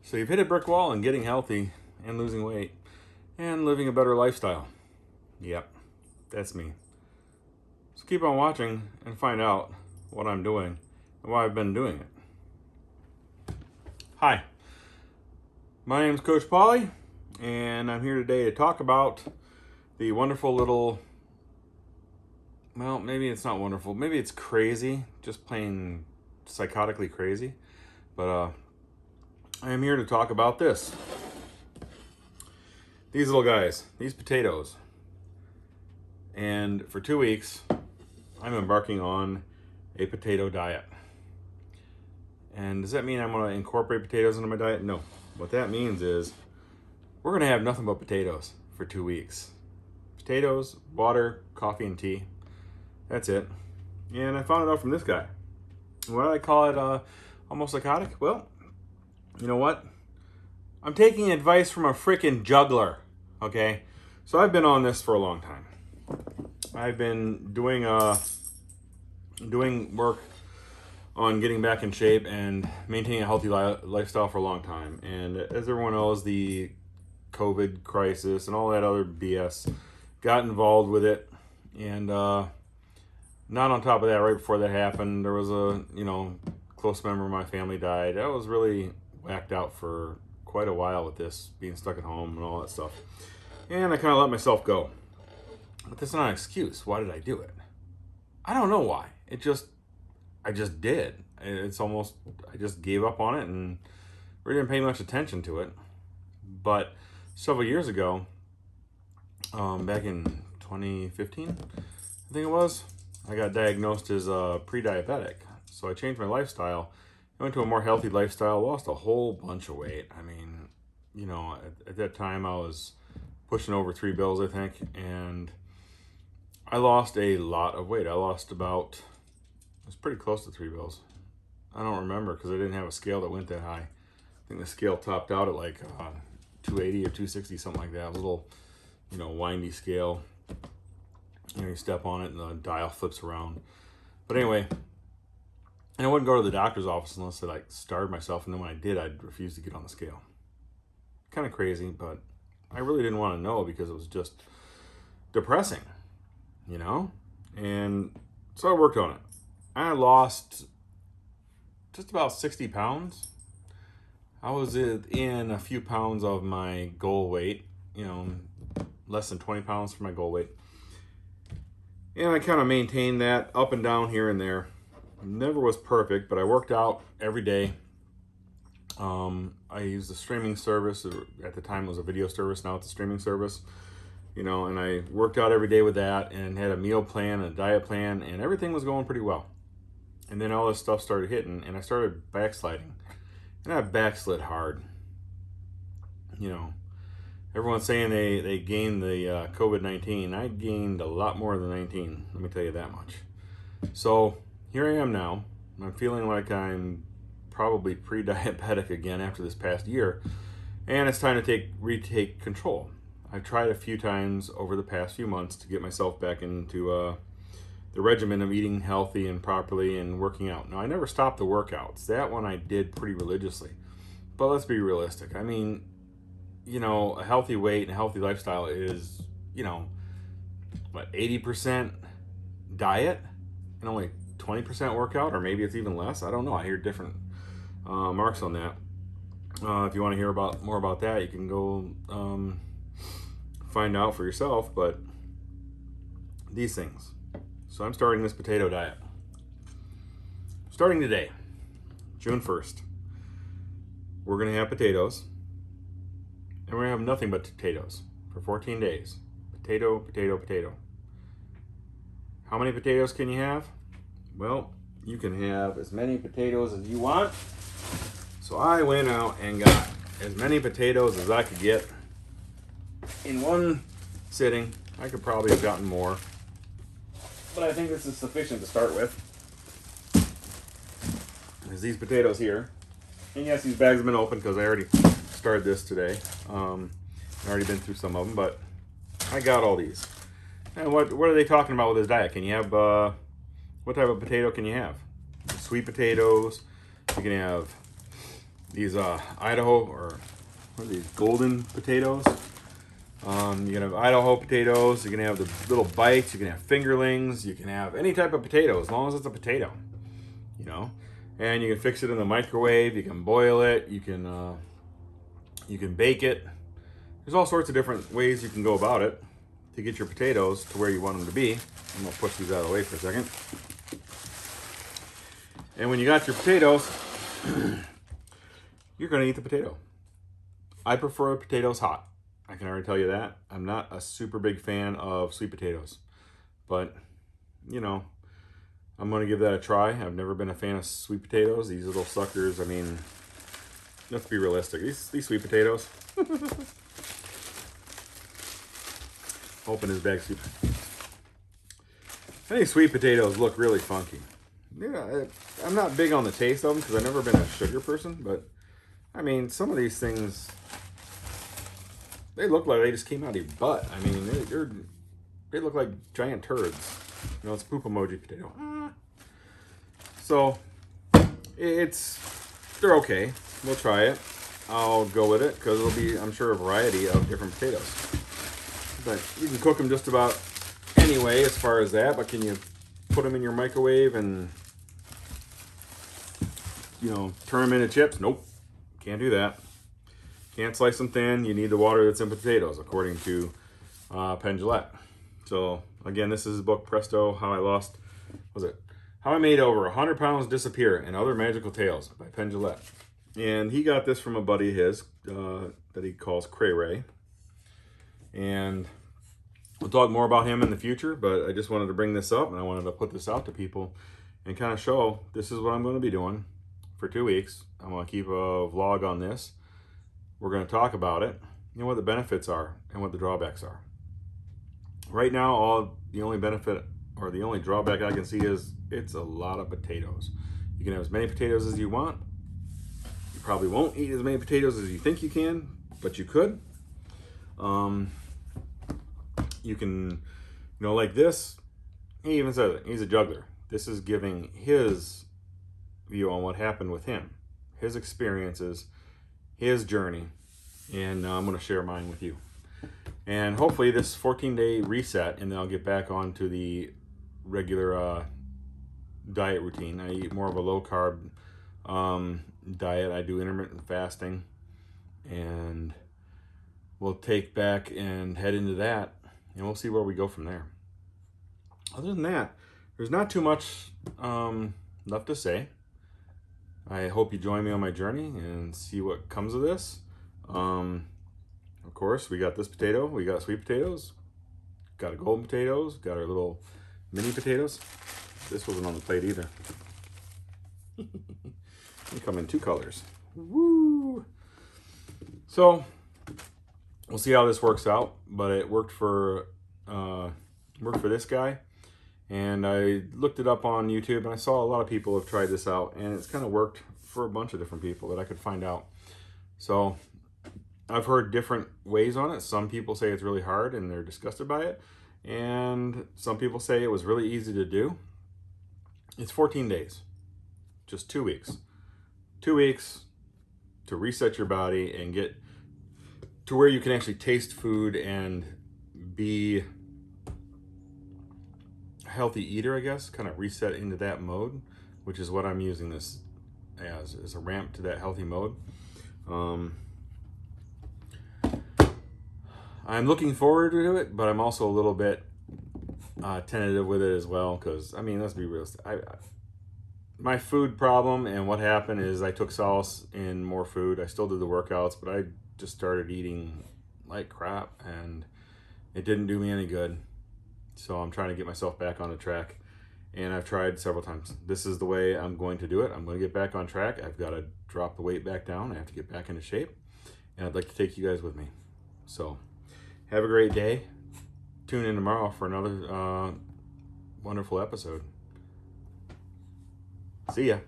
So you've hit a brick wall in getting healthy and losing weight and living a better lifestyle. Yep, that's me. So keep on watching and find out what I'm doing and why I've been doing it. Hi, my name is Coach Pauly, and I'm here today to talk about the wonderful little, well, maybe it's not wonderful, maybe it's crazy, just plain psychotically crazy, but I am here to talk about this. These little guys, these potatoes. And for 2 weeks, I'm embarking on a potato diet. And does that mean I'm going to incorporate potatoes into my diet? No. What that means is we're going to have nothing but potatoes for 2 weeks. Potatoes, water, coffee, and tea. That's it. And I found it out from this guy. Why do I call it almost psychotic? Well, you know what? I'm taking advice from a freaking juggler, okay? So I've been on this for a long time. I've been doing work on getting back in shape and maintaining a healthy lifestyle for a long time. And as everyone knows, the COVID crisis and all that other BS got involved with it. And not on top of that, right before that happened, there was a, close member of my family died. I was really whacked out for quite a while with this, being stuck at home and all that stuff. And I kind of let myself go. But that's not an excuse. Why did I do it? I don't know why. I just did. It's almost, I just gave up on it and really didn't pay much attention to it. But several years ago, back in 2015, I think it was, I got diagnosed as pre-diabetic. So I changed my lifestyle. I went to a more healthy lifestyle, lost a whole bunch of weight. I mean, at that time I was pushing over 3 bills, I think, and I lost a lot of weight. I lost about, it was pretty close to 3 bills. I don't remember because I didn't have a scale that went that high. I think the scale topped out at like 280 or 260, something like that. It was a little, windy scale. You step on it and the dial flips around. But anyway, and I wouldn't go to the doctor's office unless I starved myself, and then when I did, I'd refuse to get on the scale. Kind of crazy, but I really didn't want to know because it was just depressing, And so I worked on it. I lost just about 60 pounds. I was in a few pounds of my goal weight, less than 20 pounds from my goal weight. And I kind of maintained that up and down here and there. Never was perfect, but I worked out every day. I used a streaming service. At the time it was a video service, now it's a streaming service. And I worked out every day with that and had a meal plan, a diet plan, and everything was going pretty well. And then all this stuff started hitting, and I started backsliding. And I backslid hard. Everyone's saying they gained the COVID-19. I gained a lot more than 19, let me tell you that much. So here I am now. I'm feeling like I'm probably pre-diabetic again after this past year, and it's time to retake control. I've tried a few times over the past few months to get myself back into the regimen of eating healthy and properly and working out. Now, I never stopped the workouts. That one I did pretty religiously. But let's be realistic. I mean, a healthy weight and a healthy lifestyle is, 80% diet and only 20% workout, or maybe it's even less. I don't know. I hear different marks on that. If you want to hear more about that, you can go find out for yourself. But these things. So I'm starting this potato diet. Starting today, June 1st. We're going to have potatoes. And we're going to have nothing but potatoes for 14 days. Potato, potato, potato. How many potatoes can you have? Well, you can have as many potatoes as you want. So I went out and got as many potatoes as I could get in one sitting. I could probably have gotten more, but I think this is sufficient to start with. There's these potatoes here. And yes, these bags have been opened because I already started this today. I've already been through some of them, but I got all these. And what are they talking about with this diet? Can you have, what type of potato can you have? Sweet potatoes. You can have these Idaho, or what are these, golden potatoes. You can have Idaho potatoes, you can have the little bites, you can have fingerlings, you can have any type of potato as long as it's a potato, you know. And you can fix it in the microwave, you can boil it, you can bake it. There's all sorts of different ways you can go about it to get your potatoes to where you want them to be. I'm gonna push these out of the way for a second. And when you got your potatoes, you're gonna eat the potato. I prefer potatoes hot. I can already tell you that. I'm not a super big fan of sweet potatoes, but you know, I'm gonna give that a try. I've never been a fan of sweet potatoes. These little suckers, I mean, let's be realistic. These sweet potatoes. Open his bag soup. I think sweet potatoes look really funky. Yeah, I'm not big on the taste of them because I've never been a sugar person, but I mean, some of these things, they look like they just came out of your butt. I mean, they look like giant turds. You know, it's poop emoji potato. So, they're okay. We'll try it. I'll go with it because it'll be, I'm sure, a variety of different potatoes. But you can cook them just about any way as far as that. But can you put them in your microwave and, you know, turn them into chips? Nope. Can't do that. Can't slice them thin. You need the water that's in potatoes, according to Penn Jillette. So, again, this is his book, Presto, How I Made Over 100 Pounds Disappear and Other Magical Tales by Penn Jillette. And he got this from a buddy of his that he calls Cray Ray. And we'll talk more about him in the future, but I just wanted to bring this up and I wanted to put this out to people and kind of show this is what I'm going to be doing for 2 weeks. I'm going to keep a vlog on this. We're going to talk about it, you know, what the benefits are and what the drawbacks are. Right now, the only benefit or the only drawback I can see is it's a lot of potatoes. You can have as many potatoes as you want. You probably won't eat as many potatoes as you think you can, but you could. You can, you know, like this, he even says it, he's a juggler. This is giving his view on what happened with him, his experiences, his journey, and I'm going to share mine with you. And hopefully this 14-day reset, and then I'll get back onto the regular diet routine. I eat more of a low-carb diet. I do intermittent fasting, and we'll take back and head into that, and we'll see where we go from there. Other than that, there's not too much left to say. I hope you join me on my journey and see what comes of this. Of course, we got this potato, we got sweet potatoes, got a golden potatoes, got our little mini potatoes. This wasn't on the plate either. They come in 2 colors. Woo! So, we'll see how this works out, but it worked for this guy. And I looked it up on YouTube, and I saw a lot of people have tried this out, and it's kind of worked for a bunch of different people that I could find out. So I've heard different ways on it. Some people say it's really hard and they're disgusted by it, and some people say it was really easy to do. It's 14 days, just 2 weeks. 2 weeks to reset your body and get to where you can actually taste food and be healthy eater, I guess, kind of reset into that mode, which is what I'm using this as a ramp to that healthy mode. I'm looking forward to it, but I'm also a little bit tentative with it as well, because I mean, let's be realistic. My food problem and what happened is I took solace in more food. I still did the workouts, but I just started eating like crap, and it didn't do me any good. So I'm trying to get myself back on the track, and I've tried several times. This is the way I'm going to do it. I'm going to get back on track. I've got to drop the weight back down. I have to get back into shape, and I'd like to take you guys with me. So have a great day. Tune in tomorrow for another wonderful episode. See ya.